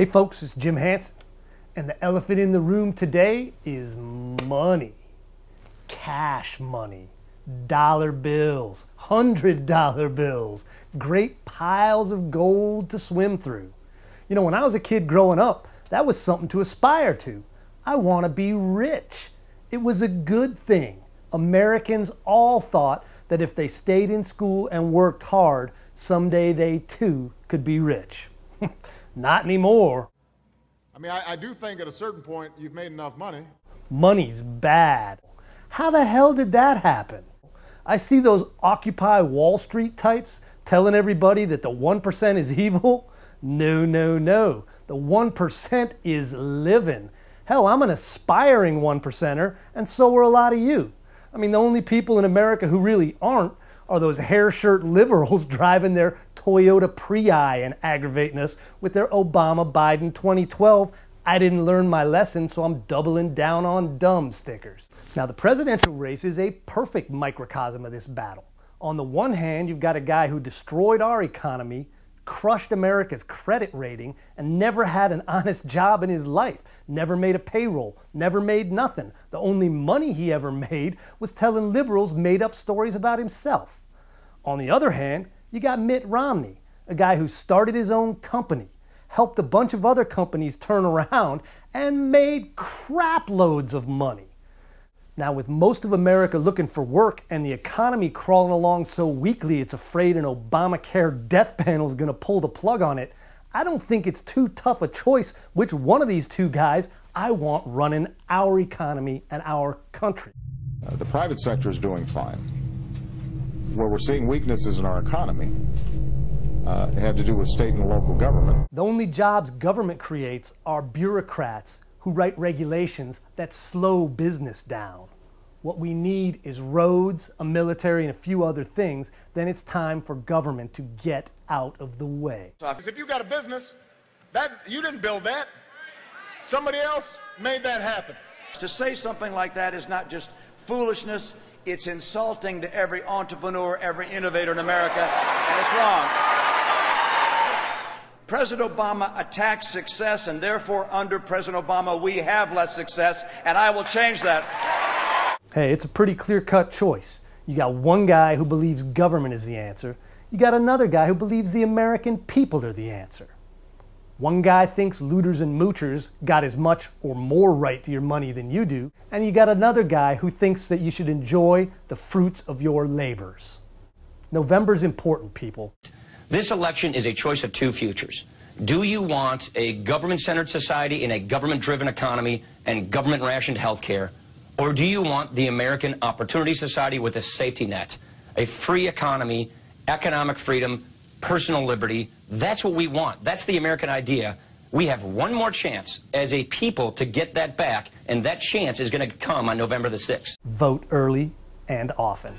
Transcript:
Hey folks, it's Jim Hansen, and the elephant in the room today is money. Cash money, dollar bills, $100 bills, great piles of gold to swim through. You know, when I was a kid growing up, that was something to aspire to. I want to be rich. It was a good thing. Americans all thought that if they stayed in school and worked hard, someday they too could be rich. Not anymore. I mean, I do think at a certain point you've made enough money. Money's bad. How the hell did that happen? I see those Occupy Wall Street types telling everybody that the 1% is evil. No, no, no. The 1% is living. Hell, I'm an aspiring 1%er, and so are a lot of you. I mean, the only people in America who really aren't are those hair shirt liberals driving their Toyota Prii and aggravating us with their Obama-Biden 2012 "I didn't learn my lesson, so I'm doubling down on dumb" stickers. Now, the presidential race is a perfect microcosm of this battle. On the one hand, you've got a guy who destroyed our economy, crushed America's credit rating, and never had an honest job in his life, never made a payroll, never made nothing. The only money he ever made was telling liberals made-up stories about himself. On the other hand, you got Mitt Romney, a guy who started his own company, helped a bunch of other companies turn around, and made crap loads of money. Now, with most of America looking for work and the economy crawling along so weakly it's afraid an Obamacare death panel is going to pull the plug on it, I don't think it's too tough a choice which one of these two guys I want running our economy and our country. The private sector is doing fine. Where we're seeing weaknesses in our economy have to do with state and local government. The only jobs government creates are bureaucrats who write regulations that slow business down. What we need is roads, a military, and a few other things. Then it's time for government to get out of the way. If you got a business, you didn't build that. Somebody else made that happen. To say something like that is not just foolishness, it's insulting to every entrepreneur, every innovator in America, and it's wrong. President Obama attacked success, and therefore under President Obama we have less success, and I will change that. Hey, it's a pretty clear-cut choice. You got one guy who believes government is the answer. You got another guy who believes the American people are the answer. One guy thinks looters and moochers got as much or more right to your money than you do, and you got another guy who thinks that you should enjoy the fruits of your labors. November's important, people. This election is a choice of two futures. Do you want a government-centered society in a government-driven economy and government-rationed health care, or do you want the American Opportunity Society with a safety net, a free economy, economic freedom, personal liberty? That's what we want. That's the American idea. We have one more chance as a people to get that back, and that chance is going to come on November the 6th. Vote early and often.